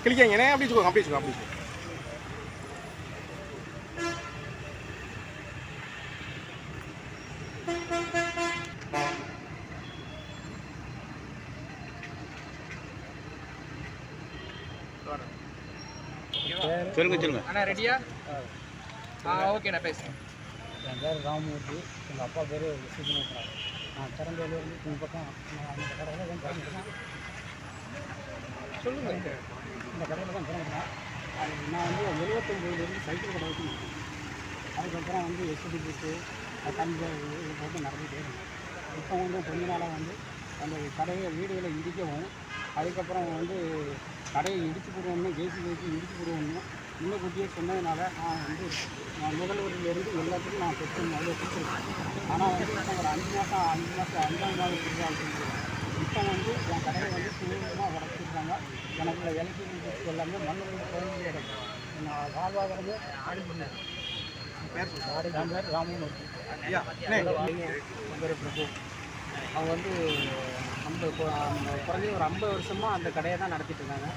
கிளிக்காங்க அப்படி வச்சுக்கோங்க அப்படி வச்சுக்கோங்க அப்படி சொல்லுங்க சொல்லுங்க அண்ணா ரெடியா? ஓகேண்ணா பேசுகிறேன். என் பேர் ராமமூர்த்தி, எங்கள் அப்பா பேர் விஸ்வநாதன். நான் திறந்தவேலிருந்து இந்த பக்கம் அந்த கடையில் தான் பிறந்துட்டேன். சொல்லுங்கள். இந்த கடையில் தான் பிறந்துட்டேன். நான் வந்து 79லேருந்து சைக்கிள் கடை வச்சுருந்தேன். அதுக்கப்புறம் வந்து எஸ்டி போட்டு தண்ணி போட்டு நடந்துகிட்டே இருந்தேன். இப்போ வந்து கொஞ்ச நாளாக வந்து அந்த கடையை வீடுகளை இடிக்கவும், அதுக்கப்புறம் வந்து கடையை இடித்து போடுவோம்னு ஜேசிபி வச்சு இடித்து போடுவோம்னு இன்னும் குட்டியே சொன்னதுனால நான் முதல்வரிலிருந்து எல்லாத்துக்கும் நான் பெற்று நல்லா கொடுத்துருக்கேன். ஆனால் வந்து இப்போ ஒரு 5 மாதம் 5ஆம் மாதம் கொடுத்தாங்க. இப்போ வந்து என் கடையை வந்து சுலபமாக உடச்சிருக்காங்க. எனக்கு எலக்ட்ரிக் எல்லாமே மண்ணில் குறைஞ்சி கிடக்கும். நான் வாழ்வாதாரமே ஆடி பண்ணேன். என் பேர் ராமமூர்த்தி. பிரபு அவங்க வந்து குறைஞ்சி ஒரு 50 வருஷமாக அந்த கடையை தான் நடத்திட்டு இருக்காங்க.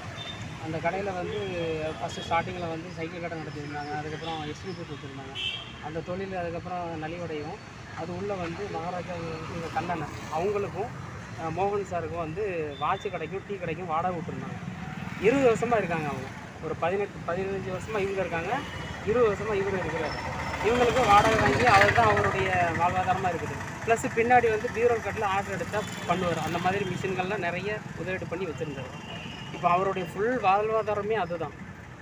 அந்த கடையில் வந்து ஃபஸ்ட்டு ஸ்டார்டிங்கில் வந்து சைக்கிள் கடை நடத்தியிருந்தாங்க. அதுக்கப்புறம் எஸ்டி போட்டு வச்சுருந்தாங்க. அந்த தொழில் அதுக்கப்புறம் நலிவடையும். அது உள்ளே வந்து மகாராஜா கண்ணன் அவங்களுக்கும் மோகன் சாருக்கும் வந்து வாட்சு கடைக்கும் டீ கடைக்கும் வாடகை விட்டுருந்தாங்க. 20 வருஷமாக இருக்காங்க. அவங்க ஒரு 15 வருஷமாக இவங்க இருக்காங்க, 20 வருஷமாக இவர் இருக்கிறார். இவங்களுக்கு வாடகை வாங்கி அவர் தான் அவருடைய வாழ்வாதாரமாக இருக்குது. ப்ளஸ் பின்னாடி வந்து பீரோல் கட்டில் ஆர்டர் எடுத்தால் பண்ணுவார். அந்த மாதிரி மிஷின்கள்லாம் நிறைய முதலீடு பண்ணி வச்சுருந்தார். இப்போ அவருடைய ஃபுல் வாழ்வாதாரமே அதுதான்.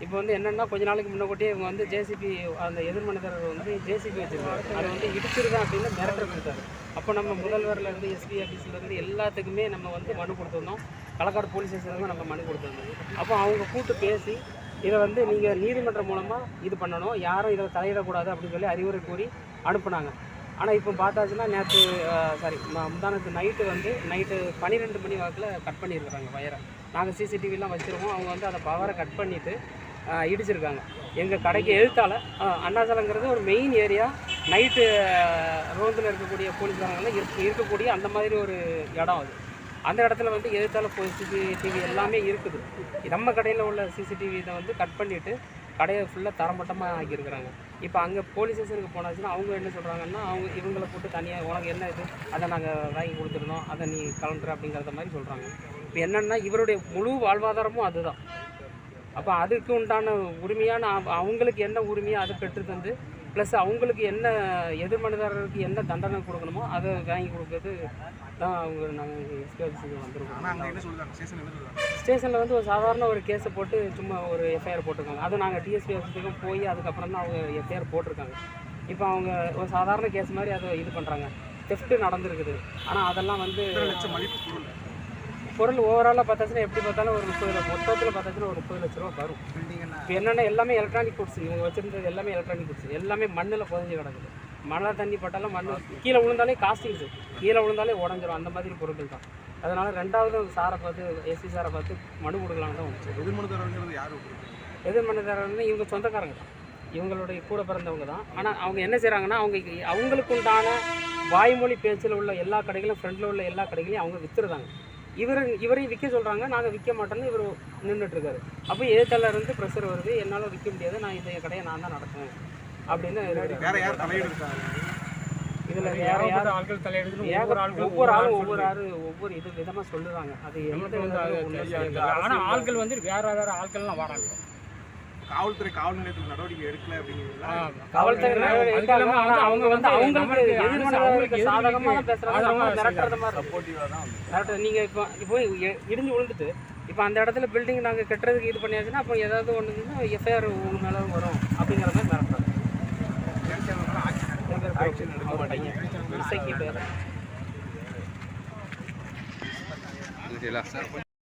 இப்போ வந்து என்னென்னா கொஞ்ச நாளைக்கு முன்னக்கூட்டியே இவங்க வந்து ஜேசிபி அந்த எதிர்மனிதர் வந்து ஜேசிபி வச்சுருக்காரு. அதை வந்து இடிச்சிருதான் அப்படின்னு மிரட்டல் கொடுத்தாரு. அப்போ நம்ம முதல்வர்லேருந்து எஸ்பி ஆஃபீஸ்லேருந்து எல்லாத்துக்குமே நம்ம வந்து மனு கொடுத்துருந்தோம். களக்காடு போலீஸ் ஸ்டேஷனுக்கும் நம்ம மனு கொடுத்துருந்தோம். அப்போ அவங்க கூப்பிட்டு பேசி இதை வந்து நீங்கள் நீதிமன்றம் மூலமாக இது பண்ணணும், யாரும் இதை தலையிடக்கூடாது அப்படின்னு சொல்லி அறிவுரை கூறி அனுப்புனாங்க. ஆனால் இப்போ பார்த்தாச்சுன்னா நேற்று முந்தானத்து நைட்டு 12 மணி வாக்கில் கட் பண்ணியிருக்கிறாங்க வயரை. நாங்கள் சிசிடிவிலாம் வச்சுருக்கோம். அவங்க வந்து அதை பவரை கட் பண்ணிவிட்டு இடிச்சிருக்காங்க. எங்கள் கடைக்கு எழுத்தால் அண்ணாசாலைங்கிறது ஒரு மெயின் ஏரியா. நைட்டு ரோந்தில் இருக்கக்கூடிய போலீஸ்காரங்களாம் இருக்கக்கூடிய அந்த மாதிரி ஒரு இடம் அது. அந்த இடத்துல வந்து எழுத்தால் சிசிடிவி எல்லாமே இருக்குது. நம்ம கடையில் உள்ள சிசிடிவி இதை வந்து கட் பண்ணிவிட்டு கடையை ஃபுல்லாக தரமட்டமாக ஆக்கியிருக்கிறாங்க. இப்போ அங்கே போலீஸ் ஸ்டேஷனுக்கு போனாச்சுன்னா அவங்க என்ன சொல்கிறாங்கன்னா இவங்களை போட்டு தனியாக உனக்கு என்ன இது அதை நாங்கள் வாங்கி கொடுத்துருந்தோம், அதை நீ கலந்துரு அப்படிங்கிறத மாதிரி சொல்கிறாங்க. இப்போ என்னென்னா இவருடைய முழு வாழ்வாதாரமும் அதுதான். அப்போ அதுக்கு உண்டான உரிமையான அவங்களுக்கு என்ன உரிமையோ அதை பெற்று தந்து ப்ளஸ் அவங்களுக்கு என்ன எதிர்மனிதர்களுக்கு என்ன தண்டனை கொடுக்கணுமோ அதை வாங்கி கொடுக்குறது தான் நாங்கள் எஸ்பி ஆஃபீஸுக்கு வந்திருக்கோம். ஸ்டேஷனில் வந்து ஒரு சாதாரண ஒரு கேஸை போட்டு சும்மா ஒரு எஃப்ஐஆர் போட்டிருக்காங்க. அது நாங்கள் டிஎஸ்பி ஆஃபீஸுக்கும் போய் அதுக்கப்புறம் தான் அவங்க எஃப்ஐஆர் போட்டிருக்காங்க. இப்போ அவங்க ஒரு சாதாரண கேஸ் மாதிரி அதை இது பண்ணுறாங்க. தெஃப்ட்டு நடந்துருக்குது. ஆனால் அதெல்லாம் வந்து பொருள் ஓவராலாக பார்த்தாச்சுன்னா எப்படி பார்த்தாலும் ஒரு 30 மொத்தத்தில் பார்த்தாச்சுன்னா ஒரு 30 லட்ச ரூபா வரும். இப்போ என்னென்னா எல்லாமே எலக்ட்ரானிக் குட்ஸ். இவங்க வச்சுருந்தது எல்லாமே எலக்ட்ரானிக் குட்ஸ். எல்லாமே மண்ணில் புதைஞ்சி கிடக்குது. மழை தண்ணி பட்டாலும் மண் கீழே விழுந்தாலே காஸ்டிங்ஸு, கீழே விழுந்தாலே உடஞ்சிரும். அந்த மாதிரி பொருட்கள் தான். அதனால் 2வது சாரை பார்த்து எஸ்பி சாரை பார்த்து மனு கொடுக்கலான்னு தான் வந்துச்சு. எதிர்மனிதர்கள் இவங்க சொந்தக்காரங்க தான், இவங்களுடைய கூட பிறந்தவங்க தான். ஆனால் அவங்க என்ன செய்கிறாங்கன்னா அவங்களுக்கு உண்டான வாய்மொழி பேச்சில் உள்ள எல்லா கடைகளும் ஃப்ரெண்டில் உள்ள எல்லா கடைகளையும் அவங்க விற்றுருந்தாங்க. இவரையும் விற்க சொல்கிறாங்க. நாங்கள் விற்க மாட்டோன்னு இவர் நின்றுட்டுருக்காரு. அப்போ ஏத்தால இருந்து ப்ரெஷர் வருது, என்னால் விற்க முடியாது, நான் இந்த கடையை நான் தான் நடத்துவேன் அப்படின்னு. இதில் வேறு யார் ஆட்கள் தலையிடுறது ஒவ்வொரு ஆளும் ஒவ்வொரு இது விதமாக சொல்லுறாங்க. அது ஆனால் ஆட்கள் வந்து வேறு ஆட்கள்லாம் வராங்க. காவல்துறை காவல் நிலையத்தில் நடவடிக்கை எடுக்கல அப்படிங்கிறீங்களா? காவல்துறை அவங்க வந்து அவங்களுக்கு சாதகமாக பேசுகிறாங்க, மிரட்டுறது மாதிரி. நீங்கள் இப்போ இடிஞ்சு விழுந்துட்டு இப்போ அந்த இடத்துல பில்டிங் நாங்கள் கட்டுறதுக்கு இது பண்ணியாச்சுன்னா அப்போ ஏதாவது ஒன்றுன்னா எஃப்ஐஆர் உங்கள் மேலே வரும் அப்படிங்கிற மாதிரி மிரட்டுறாங்க. ஆக்ஷன் எடுக்க மாட்டேங்க. இசைக்கு பேர்